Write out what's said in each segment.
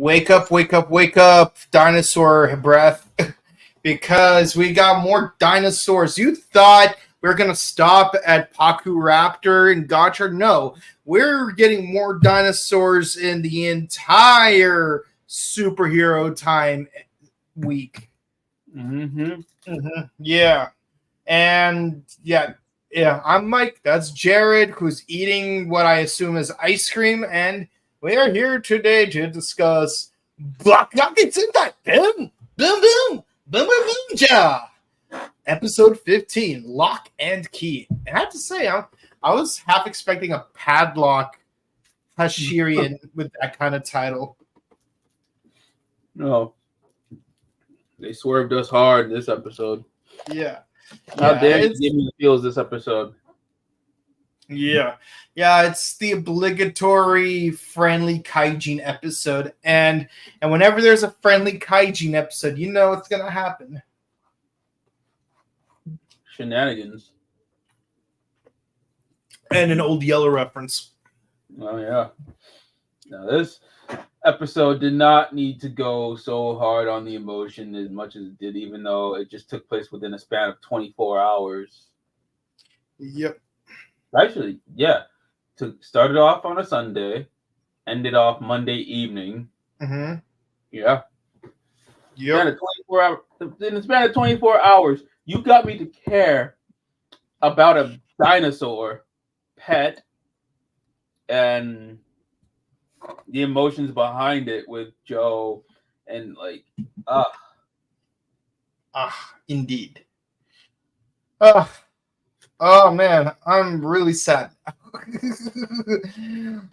Wake up, wake up, wake up, dinosaur breath. Because we got more dinosaurs. You thought we were going to stop at Paku Raptor and Gotcha? No, we're getting more dinosaurs in the entire superhero time week. Yeah. And yeah, I'm Mike. That's Jared, who's eating what I assume is ice cream. And we are here today to discuss Bakuage Sentai Boonboomger, episode 15, Lock and Key. And I have to say, I was half expecting a Padlock Hashirian with that kind of title. No. They swerved us hard this episode. Yeah. How dare you give me the feels this episode? Yeah, it's the obligatory friendly kaijin episode, and whenever there's a friendly kaijin episode, you know what's gonna happen. Shenanigans. And an Old Yellow reference. Oh yeah. Now this episode did not need to go so hard on the emotion as much as it did, even though it just took place within a span of 24 hours. Yep. Actually, yeah. Started off on a Sunday, ended off Monday evening. Mm-hmm. Yeah. Yep. In the span of 24 hours, you got me to care about a dinosaur pet and the emotions behind it with Joe and indeed. Oh man, I'm really sad.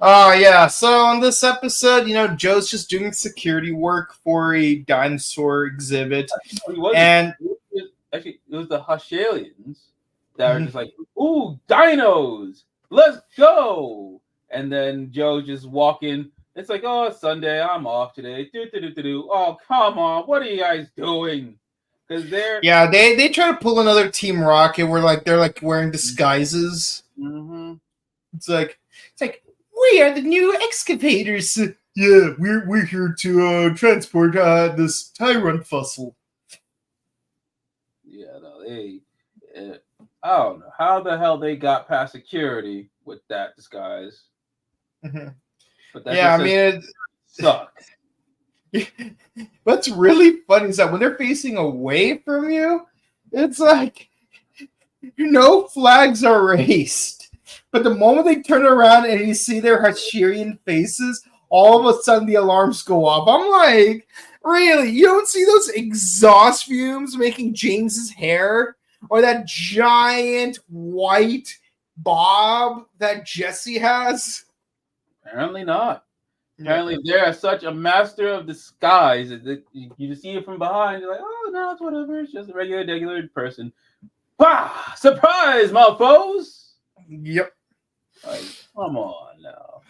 Yeah. So on this episode, Joe's just doing security work for a dinosaur exhibit, it was the Hashalians that were just like, "Ooh, dinos, let's go!" And then Joe just walking. It's like, "Oh, it's Sunday, I'm off today." Oh, come on, what are you guys doing? Because they try to pull another Team Rocket where they're wearing disguises. Mm-hmm. It's like we are the new excavators. Yeah, we're here to transport this Tyrant fossil. Yeah, no, I don't know how the hell they got past security with that disguise. Mm-hmm. But that it sucks. What's really funny is that when they're facing away from you, it's like no flags are raised. But the moment they turn around and you see their Hashirian faces, all of a sudden the alarms go off. I'm like, really? You don't see those exhaust fumes making James's hair? Or that giant white bob that Jesse has? Apparently not. Apparently, they're such a master of disguise that you just see it from behind. You're like, "Oh, no, it's whatever. It's just a regular person." Bah! Surprise, mofos! Yep. Like, come on now.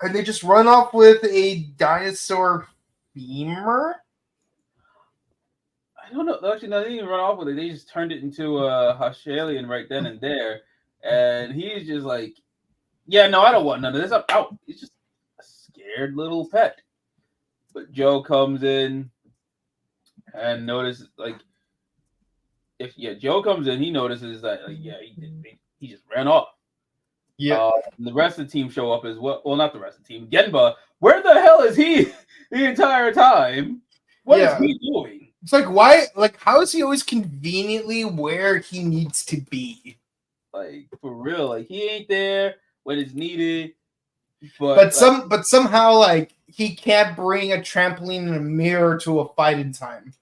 And they just run off with a dinosaur femur? I don't know. Actually, no, they didn't even run off with it. They just turned it into a Hashalian right then and there. And he's just like, "Yeah, no, I don't want none of this. I'm out." He's just a scared little pet. But Joe comes in and notices, Joe comes in, he notices that, he just ran off. Yeah. The rest of the team show up as well. Well, not the rest of the team. Genba, where the hell is he the entire time? What is he doing? It's like, why? How is he always conveniently where he needs to be? For real, he ain't there when it's needed. But somehow, he can't bring a trampoline and a mirror to a fight in time.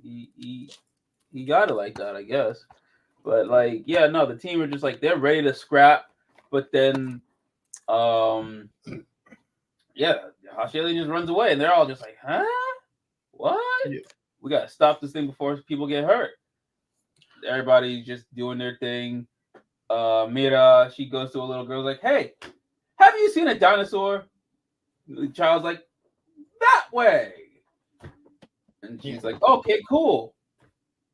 He got it like that, I guess. But the team are just they're ready to scrap. But then, Hashali just runs away, and they're all just like, "Huh? What? Yeah. We gotta stop this thing before people get hurt." Everybody's just doing their thing. Mira, she goes to a little girl like, "Hey, have you seen a dinosaur?" The child's like, "That way." And she's like, "Okay, cool.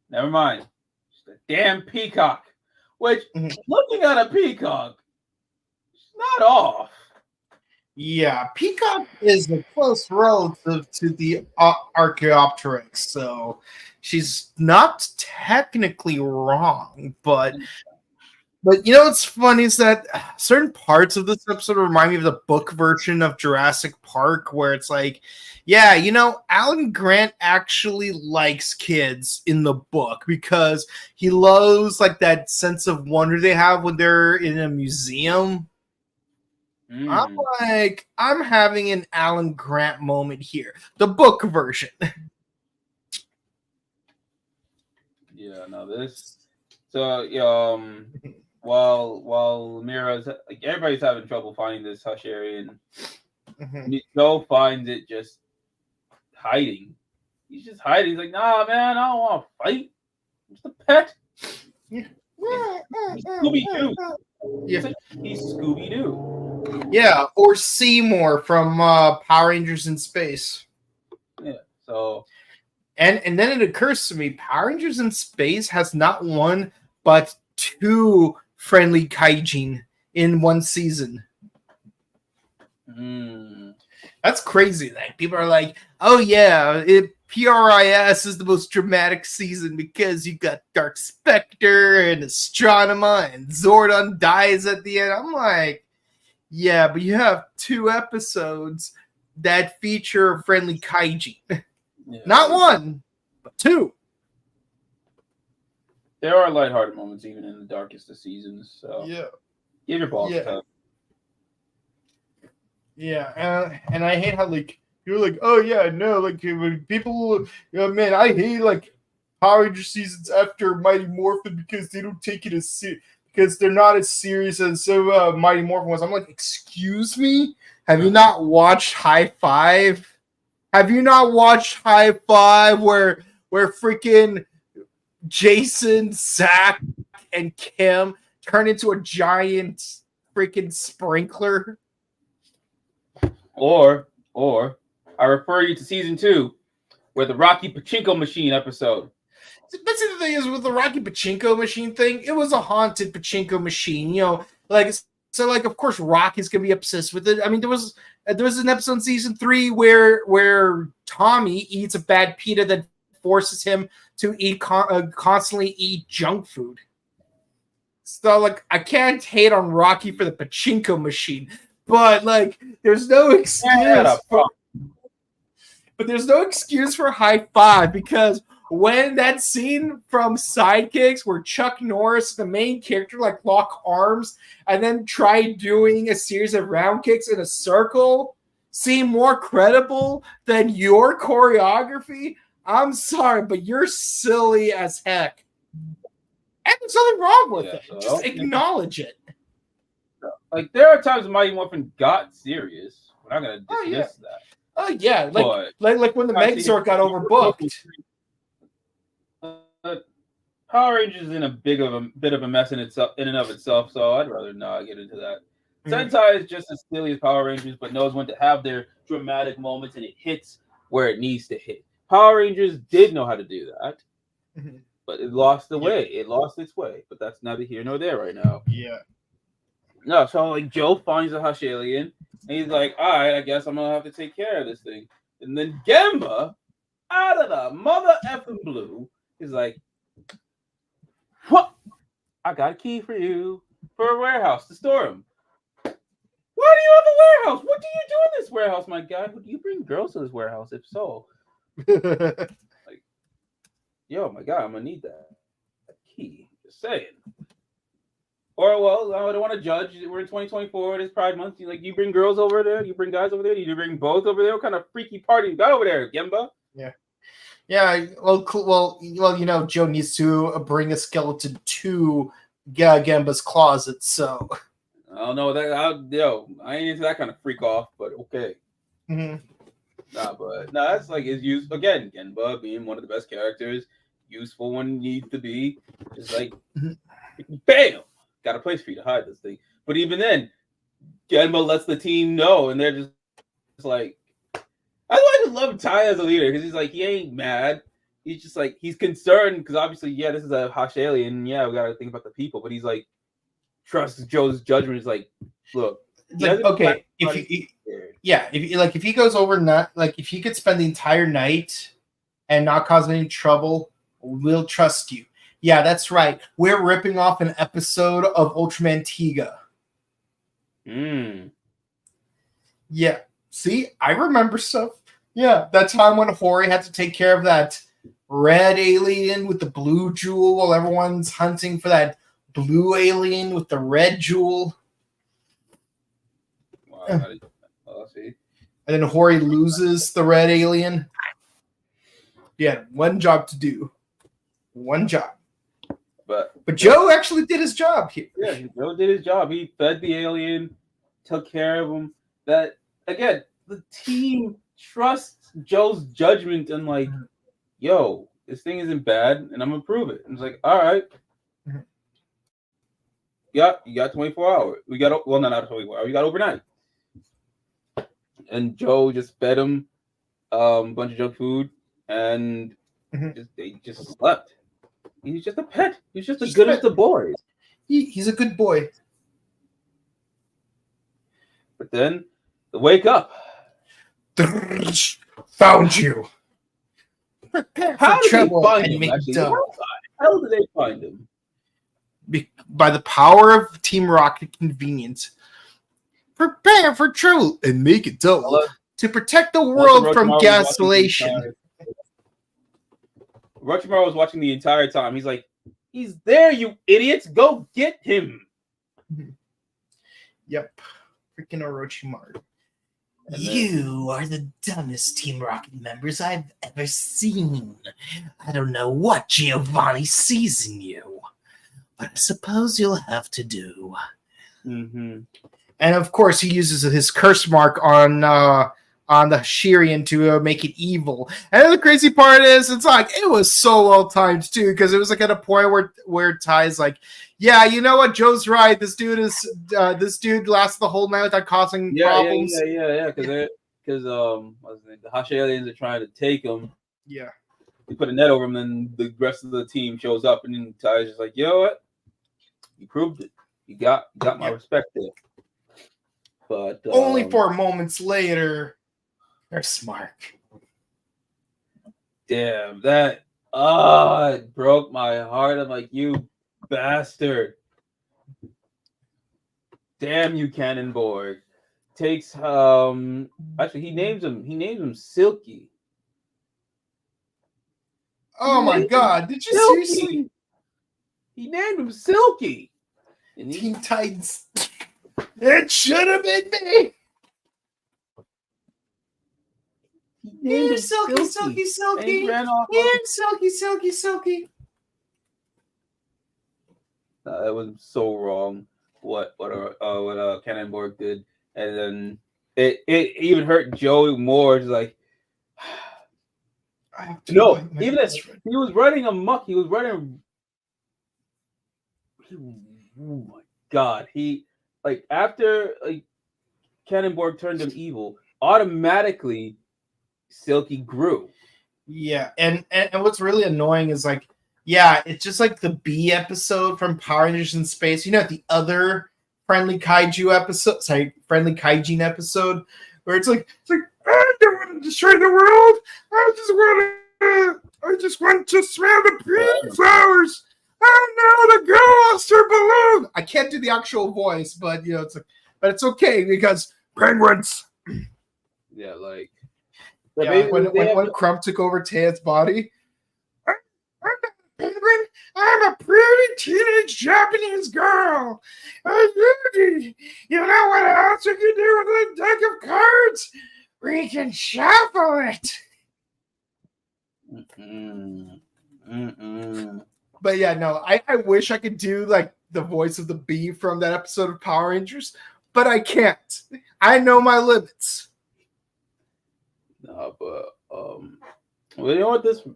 Never mind. Just a damn peacock." Which, looking at a peacock, it's not off. Yeah, Peacock is a close relative to the Archaeopteryx, so she's not technically wrong, but you know what's funny is that certain parts of this episode remind me of the book version of Jurassic Park, where it's like, yeah, you know, Alan Grant actually likes kids in the book because he loves like that sense of wonder they have when they're in a museum. I'm Mm. like, I'm having an Alan Grant moment here. The book version. Yeah, no, this. So, while Mira's like everybody's having trouble finding this Husharian, Joe finds it just hiding. He's just hiding. He's like, nah, man, I don't want to fight. I'm just a pet. He's Scooby Doo. Yeah. He's Scooby Doo. Yeah, or Seymour from Power Rangers in Space. Yeah. So. And then it occurs to me, Power Rangers in Space has not one but two friendly kaijin in one season. That's crazy. Like people are like, oh yeah, PRIS is the most dramatic season because you got Dark Spectre and Astronema and Zordon dies at the end. I'm like, yeah, but you have two episodes that feature friendly kaiji. Yeah. Not one, but two. There are lighthearted moments even in the darkest of seasons. So yeah, give your balls tough. Yeah, and I hate how like you're like, oh yeah, no, like when people, man, I hate like Power Ranger seasons after Mighty Morphin because they don't take it as serious because they're not as serious as Mighty Morphin was. I'm like, excuse me, have you not watched High Five? Have you not watched High Five where freaking Jason, Zach, and Kim turn into a giant freaking sprinkler? Or I refer you to season 2, where the Rocky Pachinko Machine episode. But see, the thing is, with the Rocky Pachinko Machine thing, it was a haunted Pachinko machine. You know, like so, like of course, Rocky's gonna be obsessed with it. I mean, there was an episode in season 3 where Tommy eats a bad pita that forces him to constantly eat junk food. So, like, I can't hate on Rocky for the Pachinko machine. But like, there's no excuse but there's no excuse for High Five because when that scene from Sidekicks where Chuck Norris, the main character, like lock arms and then try doing a series of round kicks in a circle seem more credible than your choreography, I'm sorry, but you're silly as heck. And there's nothing wrong with it. So just acknowledge it. Like, there are times Mighty Morphin got serious. We're not going to dismiss that. Oh, yeah. Like when the Megazord got overbooked. Power Rangers is in a bit of a mess in and of itself, so I'd rather not get into that. Sentai is just as silly as Power Rangers, but knows when to have their dramatic moments, and it hits where it needs to hit. Power Rangers did know how to do that, but it lost the way. It lost its way, but that's neither here nor there right now. Yeah. No, so like Joe finds a Hush alien, and he's like, all right, I guess I'm gonna have to take care of this thing. And then Gemba, out of the mother effing blue, is like, what? I got a key for you for a warehouse to store them. Why do you have a warehouse? What do you do in this warehouse, my guy? Do you bring girls to this warehouse? If so, like, yo, my guy, I'm gonna need that key. Just saying. Or, well, I don't want to judge. We're in 2024. It is Pride Month. You bring girls over there? You bring guys over there? You bring both over there? What kind of freaky party you got over there, Gemba? Yeah. Yeah, well, you know, Joe needs to bring a skeleton to Gemba's closet, so. I don't know that. I ain't into that kind of freak off, but okay. That's like his use again. Gemba being one of the best characters, useful when needs to be, just like, bam. Got a place for you to hide this thing. But even then, Genba lets the team know, and they're just like, I just love Ty as a leader because he's like, he ain't mad. He's just like, he's concerned because obviously, this is a Hush alien. Yeah, we got to think about the people. But he's like, trusts Joe's judgment. He's like, look, It's like, okay, if he goes overnight, like if he could spend the entire night and not cause any trouble, we'll trust you. Yeah, that's right. We're ripping off an episode of Ultraman Tiga. Yeah. See, I remember stuff. Yeah, that time when Hori had to take care of that red alien with the blue jewel while everyone's hunting for that blue alien with the red jewel. Wow, see. And then Hori loses the red alien. Yeah, one job to do. One job. But Joe actually did his job here. Yeah, Joe did his job. He fed the alien, took care of him. That, again, the team trusts Joe's judgment and like, yo, this thing isn't bad, and I'm gonna prove it. And it's like, all right, yeah, you got 24 hours. We got not 24 hours. You got overnight. And Joe just fed him a bunch of junk food, and they just slept. He's just a pet. He's just as good as the boys. He's a good boy. But then, the wake up. Found you. How did they find him? How did they find him? By the power of Team Rocket convenience. Prepare for trouble and make it dull. To protect the world from gasolation. Orochimaru was watching the entire time. He's like, he's there, you idiots. Go get him. Yep. Freaking Orochimaru. You are the dumbest Team Rocket members I've ever seen. I don't know what Giovanni sees in you, but I suppose you'll have to do. And of course, he uses his curse mark on the Shirian to make it evil. And the crazy part is, it's like it was so well timed too, because it was like at a point where Ty's like, yeah, you know what, Joe's right. This dude lasts the whole night without causing problems. Yeah. Because the Hashi aliens are trying to take him. Yeah. They put a net over him, then the rest of the team shows up, and then Ty's just like, you know what? You proved it. You got my respect there. But only 4 moments later, they're smart. Damn, that it broke my heart. I'm like, you bastard. Damn you, Cannonborg. Takes actually he names him Silky. Oh my god, did you seriously? He named him Silky. And Teen Titans. It should have been me. Here, Silky. Here, Silky. That was so wrong. What Cannonborg did, and then it even hurt Joey more. It's like, even as he was running amok, he was running. Oh my god! He after Cannonborg turned him evil, automatically Silky grew. Yeah, and what's really annoying is it's just like the B episode from Power Rangers in Space. You know, the other Friendly Kaijin episode, where it's like I don't want to destroy the world. I just want to smell the green flowers. Oh no, the girl lost her balloon. I can't do the actual voice, but but it's okay because penguins. Yeah, when Crump took over Tan's body. I'm not a penguin. I'm a pretty teenage Japanese girl. You know what else we can do with a deck of cards? We can shuffle it. But yeah, no, I wish I could do the voice of the bee from that episode of Power Rangers, but I can't. I know my limits. No, but well, you know what the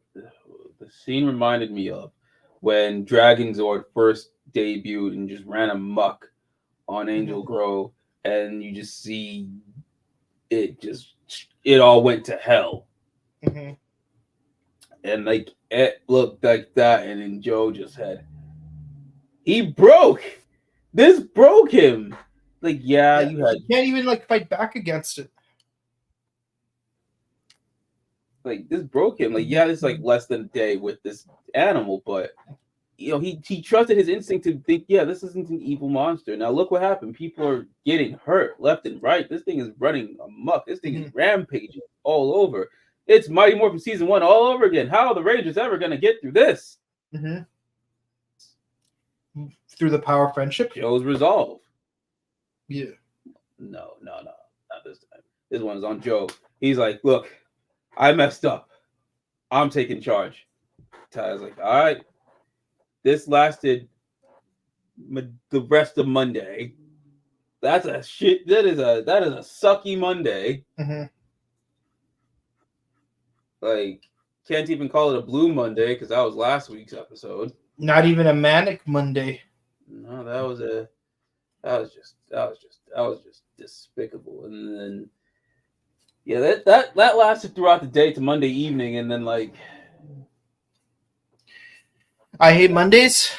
scene reminded me of when Dragon Zord first debuted and just ran amok on Angel Grove, and you just see it all went to hell. And it looked like that, and then Joe just broke him. like yeah, you had you can't even like fight back against it. Like this broke him. Like yeah, it's like less than a day with this animal, but you know he trusted his instinct to think, yeah, this isn't an evil monster. Now look what happened. People are getting hurt left and right. This thing is running amok. This thing is rampaging all over. It's Mighty Morphin Season 1 all over again. How are the Rangers ever going to get through this? Through the power of friendship? Joe's resolve. Yeah. No, not this time. This one's on Joe. He's like, look, I messed up. I'm taking charge. Ty's like, all right. This lasted the rest of Monday. That's a shit. That is a sucky Monday. Like, can't even call it a blue Monday because that was last week's episode. Not even a manic Monday. No, that was just despicable. And then yeah, that lasted throughout the day to Monday evening, and then like I hate Mondays.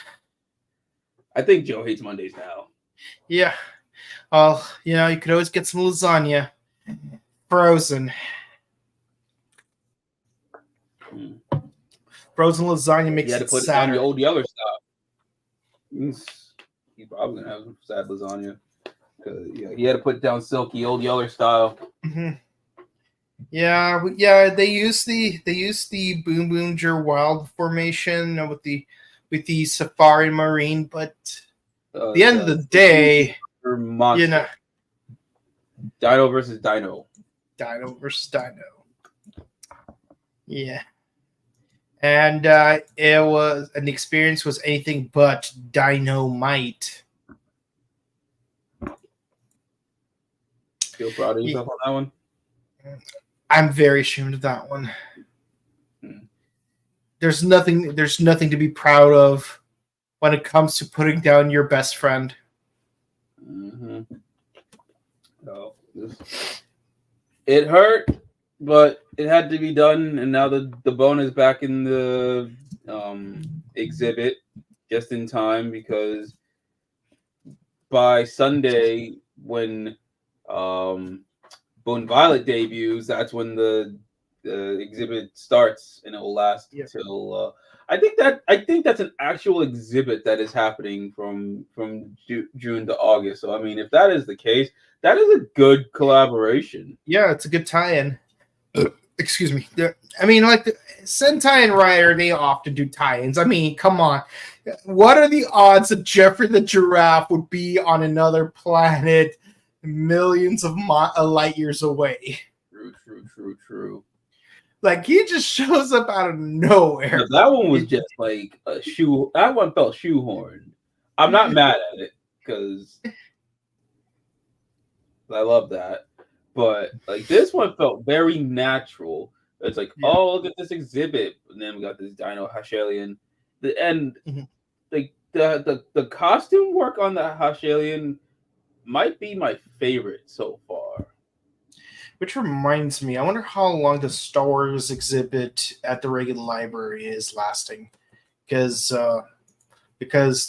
I think Joe hates Mondays now. Yeah. Well, you know, you could always get some lasagna frozen. Frozen lasagna makes you had to put it on your old Yeller style. He's probably gonna have some sad lasagna because he had to put it down silky old Yeller style. Yeah. They use the Boonboomger wild formation with the Safari Marine, but at the end of the day, you know, Dino versus Dino. Dino versus Dino. Yeah. And it was an experience was anything but dynamite. Feel proud of yourself on that one? I'm very ashamed of that one. There's nothing to be proud of when it comes to putting down your best friend. Oh, it hurt, but it had to be done, and now the bone is back in the exhibit just in time because by Sunday when Bone Violet debuts, that's when the exhibit starts, and it will last till I think that's an actual exhibit that is happening from June to August. So I mean, if that is the case, that is a good collaboration. Yeah, it's a good tie-in. Excuse me. I mean, like Sentai and Rider, they often do tie-ins. I mean, come on. What are the odds that Jeffrey the Giraffe would be on another planet millions of light years away? True. Like, he just shows up out of nowhere. Yeah, that one was just like a shoe. That one felt shoehorned. I'm not mad at it because I love that. But like this one felt very natural. It's like, oh, look at this exhibit. And then we got this Dino Hashalian. Like the costume work on the Hashalian might be my favorite so far. Which reminds me, I wonder how long the Star Wars exhibit at the Reagan Library is lasting. Because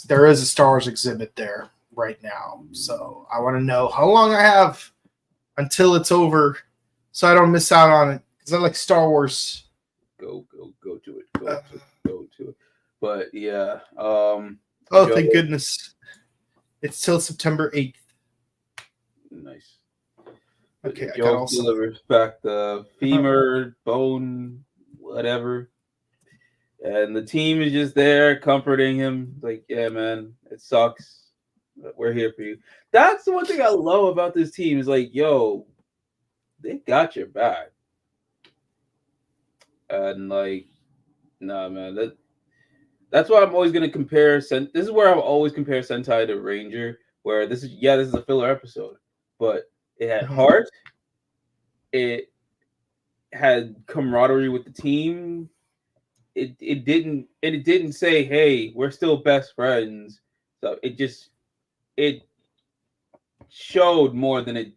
there is a Star Wars exhibit there right now. So I want to know how long I have until it's over so I don't miss out on it. Because I like Star Wars. Go to it. Go to it. But yeah. Thank goodness. It's till September 8th. Nice. Okay, Joe delivers back the femur, bone, whatever. And the team is just there comforting him. Like, yeah, man, it sucks. But we're here for you. That's the one thing I love about this team is like, yo, they got your back. And like, nah, man, that's why I'm always gonna compare. This is where I'll always compare Sentai to Ranger. Where this is a filler episode, but it had heart. It had camaraderie with the team. It didn't say, hey, we're still best friends. So it showed more than it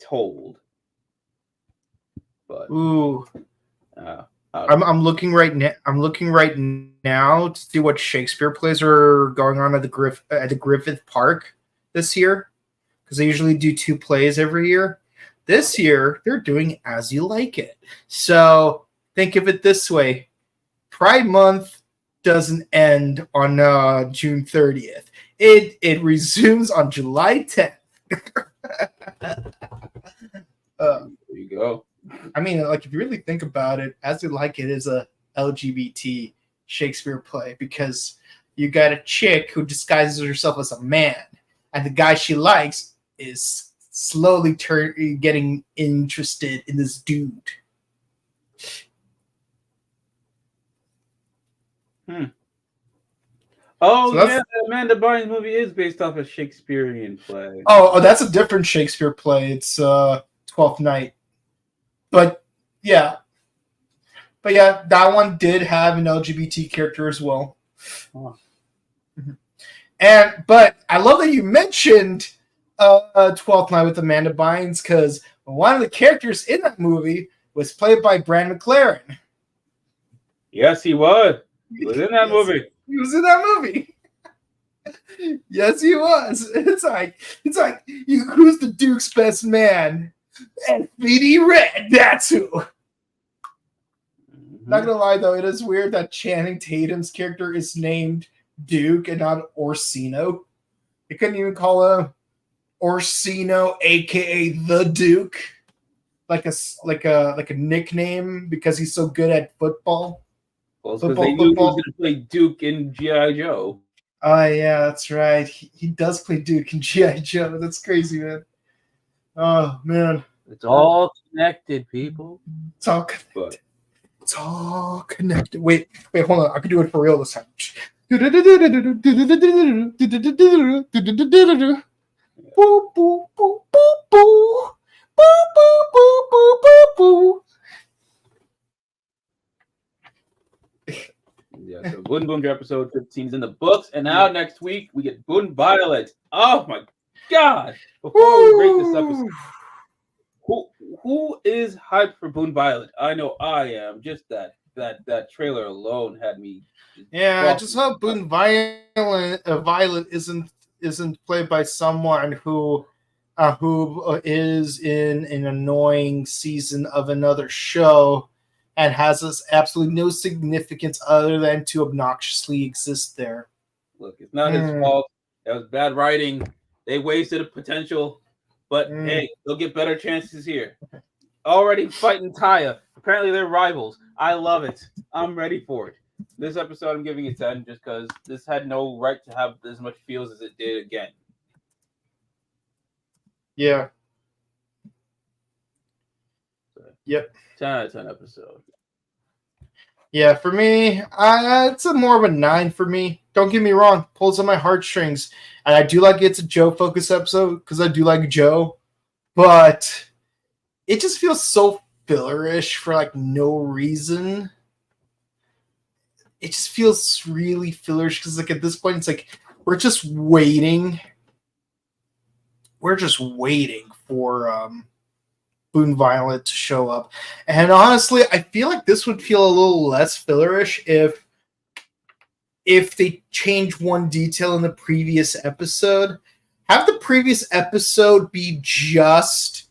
told. But ooh, I don't I'm looking right now. I'm looking right now to see what Shakespeare plays are going on at the Griffith Park this year, because they usually do 2 plays every year. This year they're doing As You Like It. So think of it this way: Pride Month doesn't end on June 30th. It resumes on July 10th. There you go. I mean, like, if you really think about it, As You Like It is a LGBT Shakespeare play, because you got a chick who disguises herself as a man, and the guy she likes is slowly getting interested in this dude. Oh, so yeah, the Amanda Bynes movie is based off a Shakespearean play. Oh, that's a different Shakespeare play. It's Twelfth Night. But yeah, that one did have an LGBT character as well. Oh. But I love that you mentioned 12th Night with Amanda Bynes, because one of the characters in that movie was played by Brandon McLaren. Yes, he was. He was in that movie. He was in that movie. Yes, he was. It's like who's the Duke's best man? SPD Red, that's who. Mm-hmm. Not gonna lie though, it is weird that Channing Tatum's character is named Duke and not Orsino. They couldn't even call him Orsino, aka the Duke, like a nickname, because he's so good at football. Well, because they knew he was going to play Duke in G.I. Joe. Oh yeah, that's right. He does play Duke in G.I. Joe. That's crazy, man. Oh man, it's all connected, people. It's all connected. But it's all connected. Wait, hold on. I can do it for real this time. Yeah, so Boonboomger episode 15 is in the books, and now next week we get Boon Violet. Oh my god! Before we break this episode, who is hyped for Boon Violet? I know I am. Just that trailer alone had me. I just hope Boon Violet isn't played by someone who is in an annoying season of another show and has absolutely no significance other than to obnoxiously exist there. Look, it's not his fault. That was bad writing. They wasted a potential, but hey, they'll get better chances here. Already fighting Taya. Apparently they're rivals. I love it. I'm ready for it. This episode I'm giving it 10 just because this had no right to have as much feels as it did again. Yeah. Yep. 10 out of 10 episode. Yeah, for me, it's more of a 9 for me. Don't get me wrong, pulls on my heartstrings, and I do like it's a Joe focus episode because I do like Joe, but it just feels so fillerish for like no reason. It just feels really fillerish because like at this point it's like we're just waiting. We're just waiting for Boon Violet to show up. And honestly, I feel like this would feel a little less fillerish if they change one detail in the previous episode. Have the previous episode be just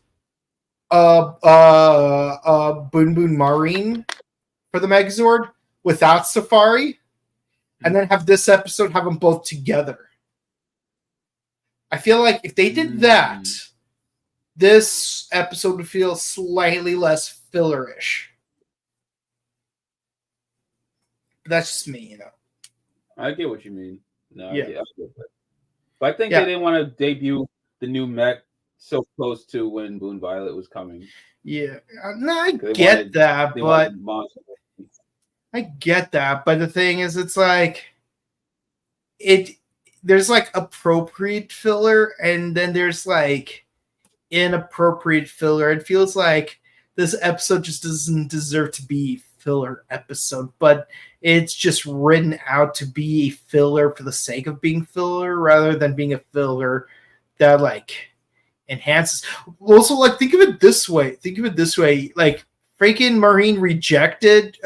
Boon Boon Marine for the Megazord without Safari, and then have this episode have them both together. I feel like if they did that, this episode would feel slightly less fillerish. But that's just me, you know. I get what you mean. No, yeah. I get that. But I think they didn't want to debut the new mech so close to when Boon Violet was coming. Yeah, no, I get that, but I get that. But the thing is, it's like there's like appropriate filler, and then there's like inappropriate filler. It feels like this episode just doesn't deserve to be a filler episode, but it's just written out to be a filler for the sake of being filler rather than being a filler that like enhances. Also, like think of it this way. Like freaking Marine rejected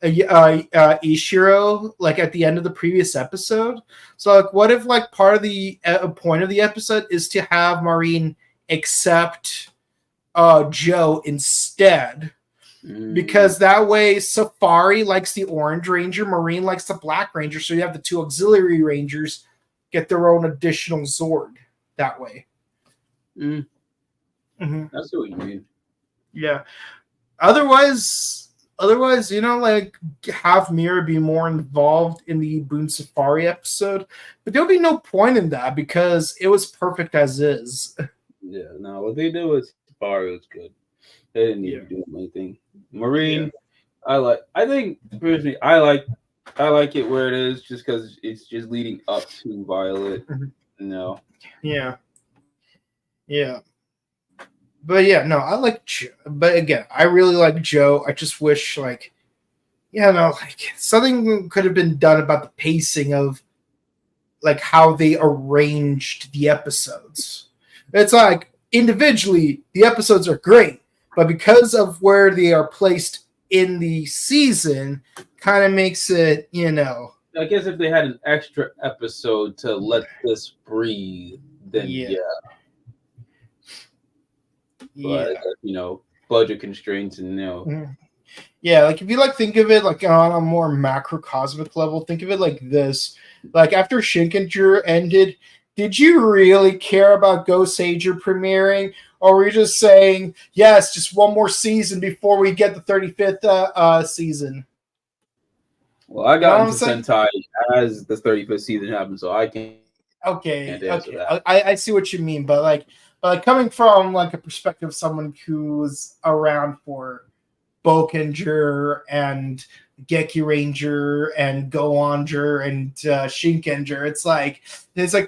Ishiro like at the end of the previous episode. So like, what if like part of the point of the episode is to have Marine accept Joe instead? Because that way Safari likes the Orange Ranger, Marine likes the Black Ranger, so you have the two auxiliary Rangers get their own additional Zord that way. Mm-hmm. That's what you mean. Yeah. Otherwise, you know, like have Mira be more involved in the Boon Safari episode, but there'll be no point in that because it was perfect as is. Yeah, no, what they did with Safari was good. They didn't need to do anything. Marine, I think personally, I like it where it is, just because it's just leading up to Violet. No. Yeah. But yeah, no, I like Joe. But again, I really like Joe. I just wish, like, something could have been done about the pacing of, like, how they arranged the episodes. It's like, individually, the episodes are great, but because of where they are placed in the season, kind of makes it, I guess if they had an extra episode to let this breathe, then yeah. But budget constraints and Yeah, like if you like think of it like on a more macrocosmic level, think of it like this. Like after Shinkenger ended, did you really care about Go Sager premiering? Or were you just saying, yes, just one more season before we get the 35th season? Well, I got into Sentai as the 35th season happened, so I can't. Okay. I see what you mean, but like coming from like a perspective of someone who's around for Bokenger and Geki Ranger and Goanger and Shinkenger, it's like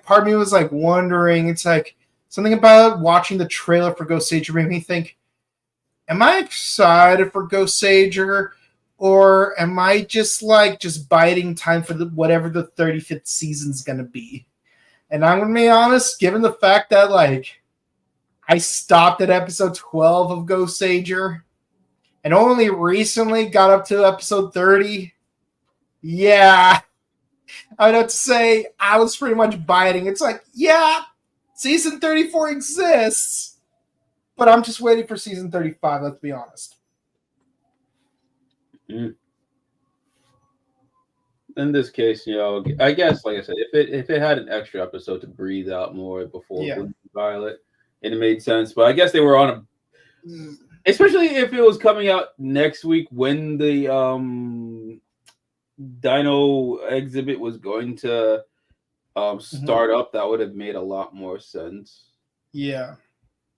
part of me was like wondering, it's like something about watching the trailer for Go Sager made me think, am I excited for Go Sager? Or am I just biding time for whatever the 35th season's going to be? And I'm going to be honest, given the fact that like I stopped at episode 12 of Go Sager and only recently got up to episode 30, yeah, I would have to say I was pretty much biting. It's like, yeah, season 34 exists, but I'm just waiting for season 35, let's be honest. In this case, I guess, like I said, if it had an extra episode to breathe out more before Violet, it made sense. But I guess they were on especially if it was coming out next week when the Dino exhibit was going to start up, that would have made a lot more sense. Yeah.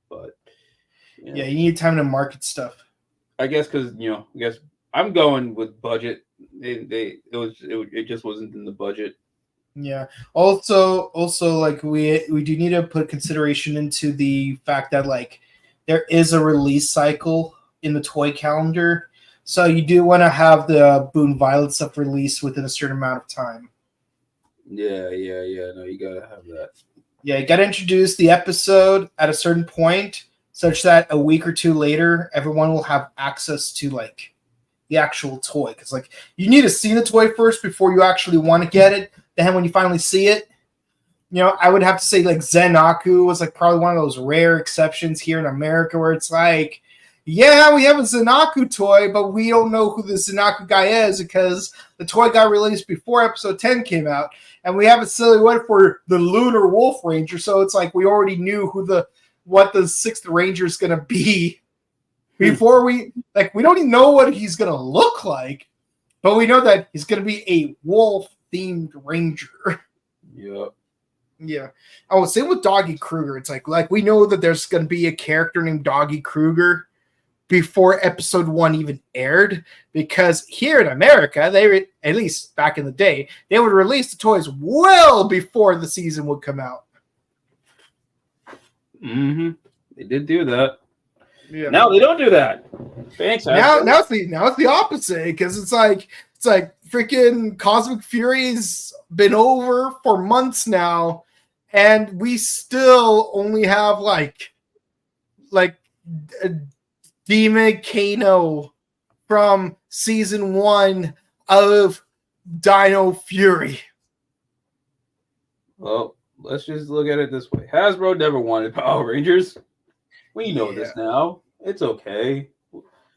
But you need time to market stuff. I guess because I'm going with budget. It just wasn't in the budget. Yeah. Also, like we do need to put consideration into the fact that like there is a release cycle in the toy calendar, so you do want to have the Boon Violet stuff released within a certain amount of time. Yeah. No, you gotta have that. Yeah, you gotta introduce the episode at a certain point, such that a week or two later, everyone will have access to like the actual toy, because like you need to see the toy first before you actually want to get it. Then when you finally see it, I would have to say like Zenaku was like probably one of those rare exceptions here in America where it's like, yeah, we have a Zenaku toy, but we don't know who the Zenaku guy is because the toy got released before episode 10 came out, and we have a silhouette for the Lunar Wolf Ranger, so it's like we already knew what the 6th Ranger is gonna be. Before we don't even know what he's going to look like, but we know that he's going to be a wolf-themed ranger. Yep. Yeah. Oh, same with Doggy Kruger. It's like we know that there's going to be a character named Doggy Kruger before episode 1 even aired, because here in America, at least back in the day, they would release the toys well before the season would come out. Mm-hmm. They did do that. Yeah. Now they don't do that. Thanks. Now it's the opposite, because it's like freaking Cosmic Fury's been over for months now, and we still only have like Demon Kano from season 1 of Dino Fury. Well, let's just look at it this way. Hasbro never wanted Power Rangers. We know this now. It's okay.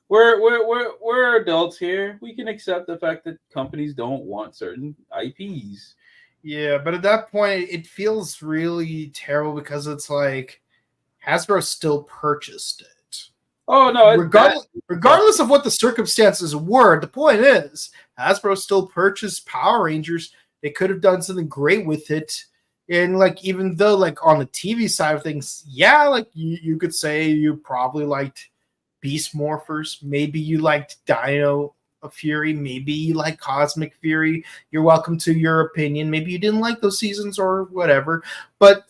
We're adults here. We can accept the fact that companies don't want certain IPs. Yeah, but at that point, it feels really terrible because it's like Hasbro still purchased it. Oh no! Regardless of what the circumstances were, the point is Hasbro still purchased Power Rangers. They could have done something great with it. And like, even though like on the TV side of things, yeah, like you could say you probably liked Beast Morphers, maybe you liked Dino Fury, maybe you like Cosmic Fury. You're welcome to your opinion. Maybe you didn't like those seasons or whatever. But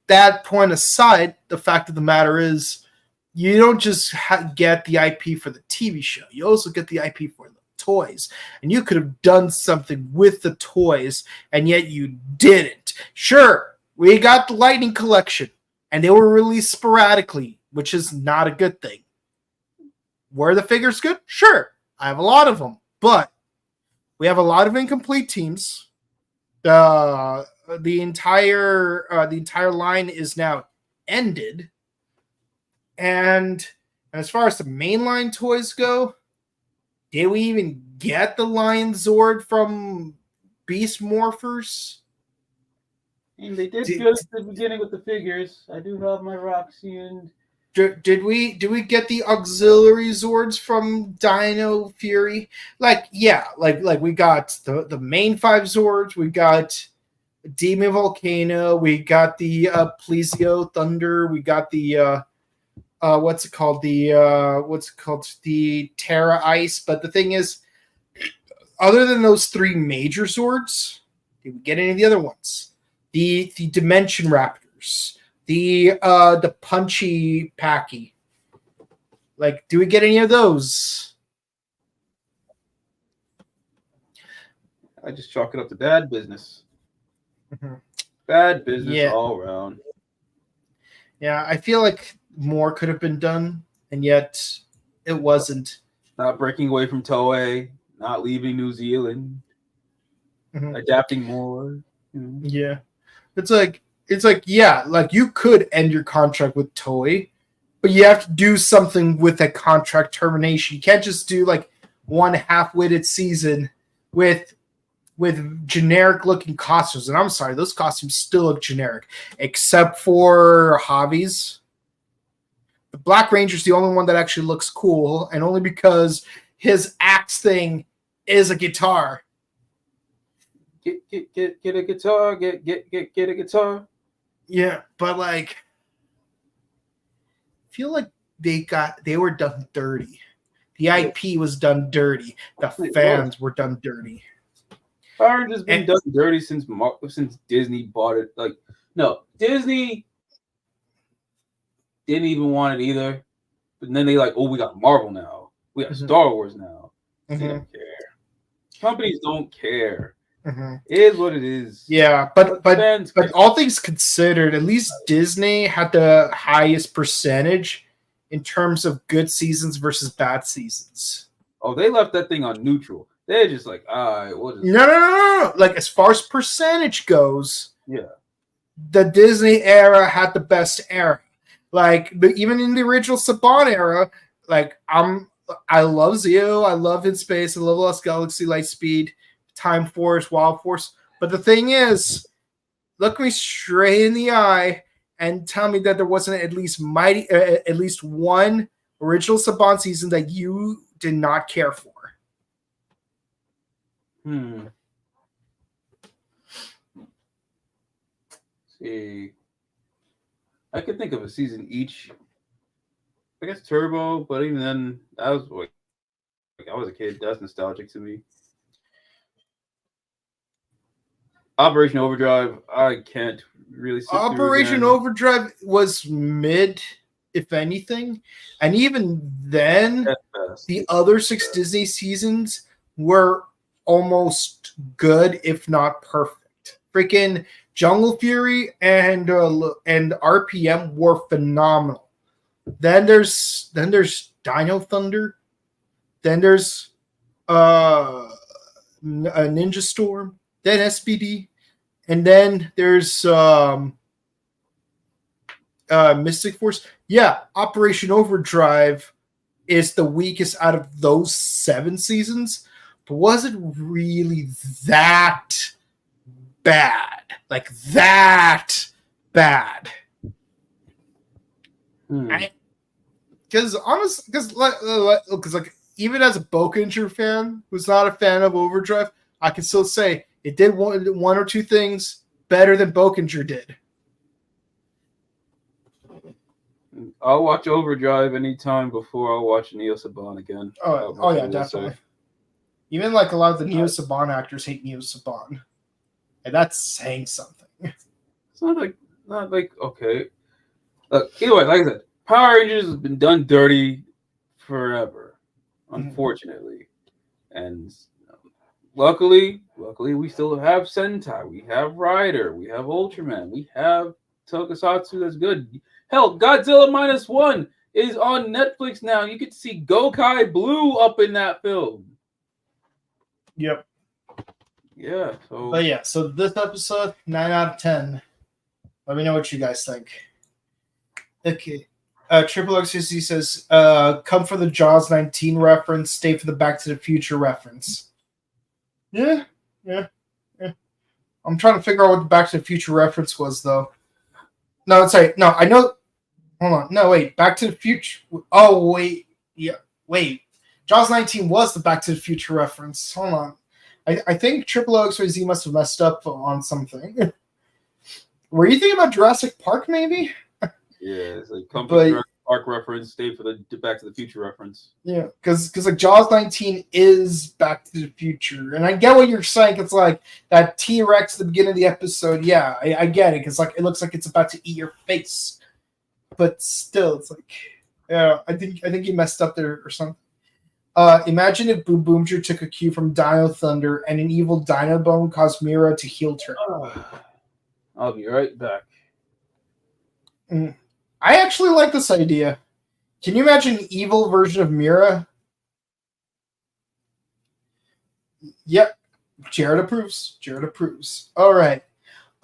that point aside, the fact of the matter is, you don't just get the IP for the TV show. You also get the IP for the toys. And you could have done something with the toys, and yet you didn't. Sure, we got the Lightning Collection, and they were released sporadically, which is not a good thing. Were the figures good? Sure. I have a lot of them. But we have a lot of incomplete teams. The entire line is now ended. And as far as the mainline toys go, did we even get the Lion Zord from Beast Morphers? And they did good at the beginning with the figures. I do have my Roxy and. Did we get the auxiliary Zords from Dino Fury? Like, yeah, like we got the main 5 Zords. We got Demon Volcano. We got the Plesio Thunder. We got the the Terra Ice. But the thing is, other than those 3 major Zords, did we get any of the other ones? The Dimension Raptors, the Punchy Packy. Like, do we get any of those? I just chalk it up to bad business. Mm-hmm. Bad business all around. Yeah, I feel like more could have been done, and yet it wasn't. Not breaking away from Toei, not leaving New Zealand, adapting more. Yeah, it's like yeah, like you could end your contract with Toei, but you have to do something with that contract termination. You can't just do like one half-witted season with generic looking costumes. And I'm sorry, those costumes still look generic, except for Javi's. The Black Ranger's the only one that actually looks cool, and only because his axe thing is a guitar. Get a guitar, get a guitar. Yeah, but like, I feel like they were done dirty. The IP was done dirty. The fans were done dirty. Power Rangers been done dirty since Disney bought it. Like, no, Disney didn't even want it either. But then they like, oh, we got Marvel now. We got Star Wars now. They don't care. Companies don't care. It is what it is. Yeah, but all things considered, at least Disney had the highest percentage in terms of good seasons versus bad seasons. Oh, they left that thing on neutral. They're just like, all right, we'll just... No. Like, as far as percentage goes, yeah, the Disney era had the best era. Like, even in the original Saban era, like, I love Zeo, I love In Space, I love Lost Galaxy, Lightspeed, Time Force, Wild Force. But the thing is, look me straight in the eye and tell me that there wasn't at least one original Saban season that you did not care for. See, I could think of a season each. I guess Turbo, but even then, I was a kid. That's nostalgic to me. Operation Overdrive, I can't really. Operation Overdrive was mid, if anything, and even then, the other 6 Disney seasons were almost good, if not perfect. Freaking Jungle Fury and RPM were phenomenal. Then there's Dino Thunder. Then there's a Ninja Storm. Then SPD, and then there's Mystic Force. Yeah, Operation Overdrive is the weakest out of those 7 seasons, but was it really that bad? Like that bad? Because honestly, because like even as a Bokunger fan who's not a fan of Overdrive, I can still say it did one or two things better than Bokunger did. I'll watch Overdrive anytime before I'll watch Neo Saban again. Oh yeah, definitely. Say. Even like a lot of the Neo Saban actors hate Neo Saban, and that's saying something. It's not like okay. Look, either way, like I said, Power Rangers has been done dirty forever, unfortunately, and luckily we still have Sentai, we have Rider, we have Ultraman, we have Tokusatsu that's good. Hell, Godzilla -1 is on Netflix now. You get to see Gokai Blue up in that film. Yep. Yeah. So this episode, 9 out of 10. Let me know what you guys think. Okay. Triple XCC says, come for the Jaws 19 reference, stay for the Back to the Future reference. Yeah. I'm trying to figure out what the Back to the Future reference was, though. No, it's right. No, I know. Hold on. No, wait. Back to the Future. Oh, wait. Yeah. Wait. Jaws 19 was the Back to the Future reference. Hold on. I think Triple XYZ must have messed up on something. Were you thinking about Jurassic Park, maybe? Yeah, it's like come for Jurassic Park reference, stay for the Back to the Future reference. Yeah, because like Jaws 19 is Back to the Future, and I get what you're saying. It's like that T-Rex at the beginning of the episode. Yeah, I get it because like it looks like it's about to eat your face, but still, it's like, yeah, I think you messed up there or something. Imagine if Boonboomger took a cue from Dino Thunder and an evil Dino Bone caused Mira to heel turn. I'll be right back. I actually like this idea. Can you imagine an evil version of Mira? Yep. Jared approves. All right.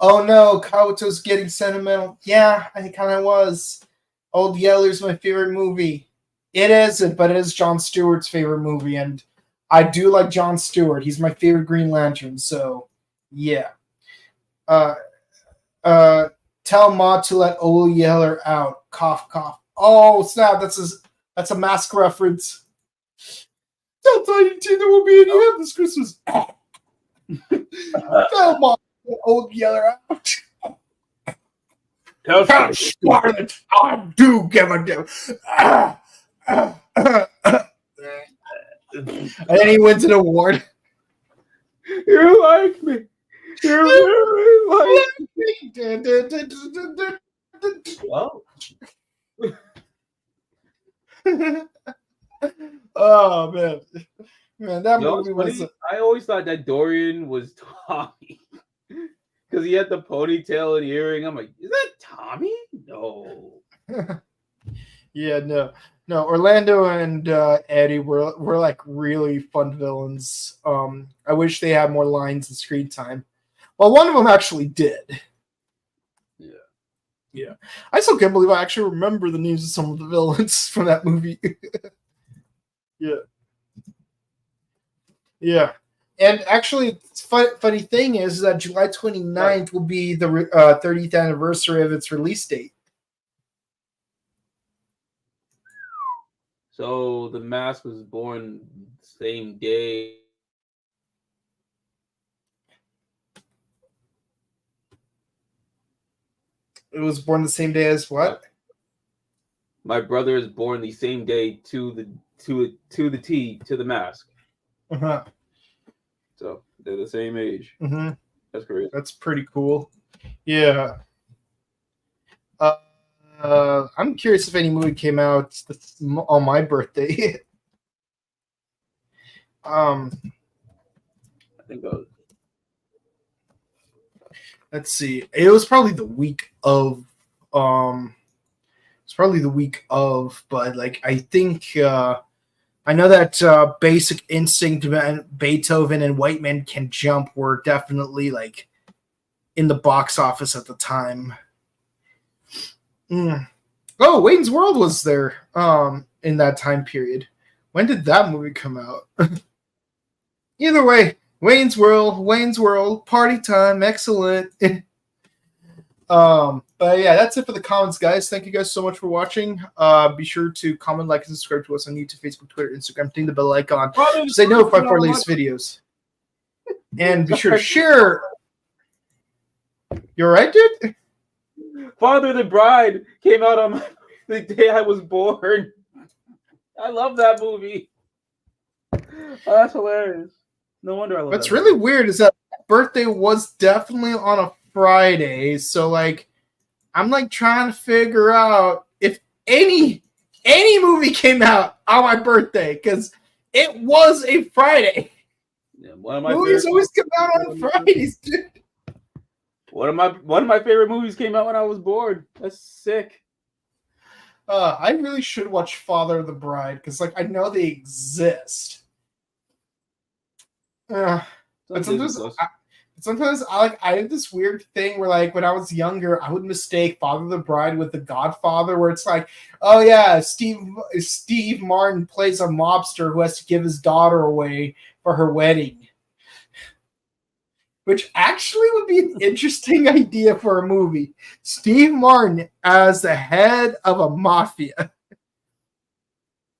Oh no, Kabuto's getting sentimental. Yeah, I kind of was. Old Yeller's my favorite movie. It isn't, but it is Jon Stewart's favorite movie, and I do like Jon Stewart. He's my favorite Green Lantern, so yeah. Tell Ma to let Old Yeller out. Cough, cough. Oh, snap. That's a Mask reference. Tell Tiny Tina there won't be any help this Christmas. Tell Ma to let Old Yeller out. Tell Scarlet, I do give a damn. And then he wins an award. You like me. You're really like me. Wow. Oh man, that movie was. I always thought that Dorian was Tommy because he had the ponytail and earring. I'm like, is that Tommy? No. Yeah, no. Orlando and Eddie were like really fun villains. I wish they had more lines and screen time. Well, one of them actually did. Yeah. I still can't believe I actually remember the names of some of the villains from that movie. Yeah. And actually, funny thing is that July 29th will be the 30th anniversary of its release date. So the Mask was born the same day. It was born the same day as what? My brother is born the same day to the the Mask. Uh-huh. So they're the same age. Mm-hmm. That's great. That's pretty cool. Yeah. I'm curious if any movie came out on my birthday. I think that was. Let's see. It was probably the week of. It's It's probably the week of, but like I think I know that Basic Instinct and Beethoven and White Man Can Jump were definitely like in the box office at the time. Oh, Wayne's World was there in that time period. When did that movie come out? Either way, Wayne's World, party time, excellent. But yeah, that's it for the comments, guys. Thank you guys so much for watching. Be sure to comment, like, and subscribe to us on YouTube, Facebook, Twitter, Instagram. Ding the bell icon so they know if I release videos. And be sure to share. You alright, dude? Father the Bride came out on the day I was born. I love that movie. Oh, that's hilarious. No wonder I love What's that really weird is that birthday was definitely on a Friday, so like I'm like trying to figure out if any movie came out on my birthday because it was a Friday. Yeah, one of my movies always come out on Fridays, dude. One of my favorite movies came out when I was born. That's sick. I really should watch Father of the Bride because like I know they exist. But sometimes I have this weird thing where like when I was younger, I would mistake Father of the Bride with The Godfather, where it's like, oh yeah, Steve Martin plays a mobster who has to give his daughter away for her wedding. Which actually would be an interesting idea for a movie. Steve Martin as the head of a mafia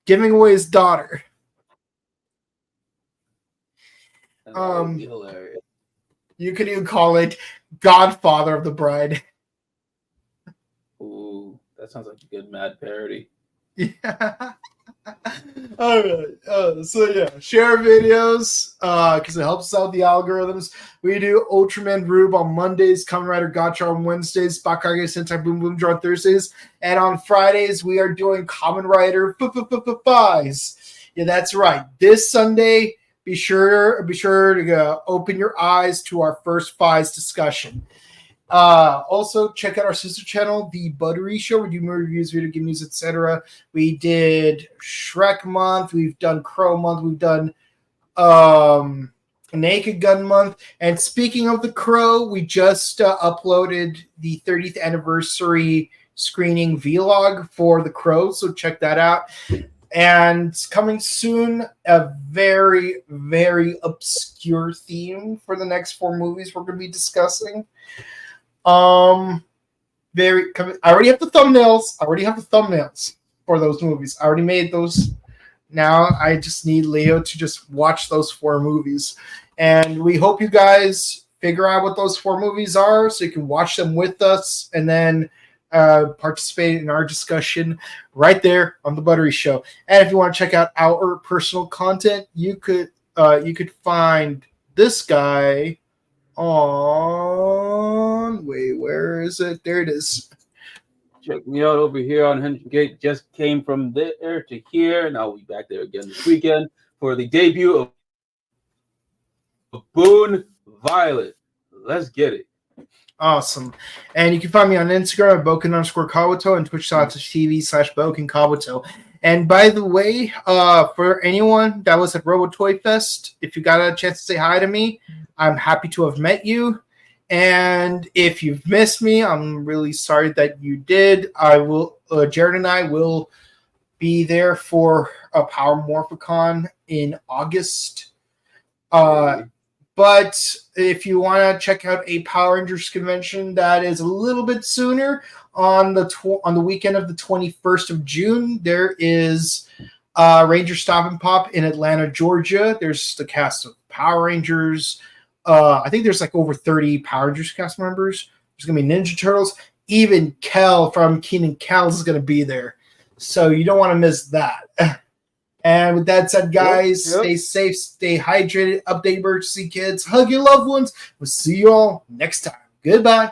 giving away his daughter. That would be hilarious. You could even call it Godfather of the Bride. Ooh, that sounds like a good mad parody. Yeah. All right. So yeah, share videos because it helps out the algorithms. We do Ultraman Rube on Mondays, Kamen Rider Gotcha on Wednesdays, Bakuage Sentai Boonboomger on Thursdays, and on Fridays we are doing Kamen Rider Fies. Yeah, that's right. This Sunday, be sure to open your eyes to our first Fies discussion. Also, check out our sister channel, The Buttery Show. We do movie reviews, video game news, etc. We did Shrek month. We've done Crow month. We've done Naked Gun month. And speaking of the Crow, we just uploaded the 30th anniversary screening vlog for the Crow. So check that out. And coming soon, a very, very obscure theme for the next 4 movies we're going to be discussing. I already have the thumbnails for those movies. I already made those. Now I just need Leo to just watch those 4 movies. And we hope you guys figure out what those 4 movies are so you can watch them with us and then participate in our discussion right there on The Buttery Show. And if you want to check out our personal content, you could find this guy on where is it? There it is. Check me out over here on 100 Gate. Just came from there to here, and I'll be back there again this weekend for the debut of Boon Violet. Let's get it. Awesome. And you can find me on Instagram at Boken_Kabuto and twitch.tv/BokenKabuto. And by the way, for anyone that was at Robo Toy Fest, if you got a chance to say hi to me, I'm happy to have met you. And if you've missed me, I'm really sorry that you did. I will, Jared and I will be there for a Power Morphicon in August. But if you want to check out a Power Rangers convention that is a little bit sooner, on the weekend of the 21st of June, there is Ranger Stop and Pop in Atlanta, Georgia. There's the cast of Power Rangers. I think there's like over 30 Power Rangers cast members. There's going to be Ninja Turtles. Even Kel from Keenan Kells is going to be there. So you don't want to miss that. And with that said, guys, Stay safe, stay hydrated, update emergency kids, hug your loved ones. We'll see you all next time. Goodbye.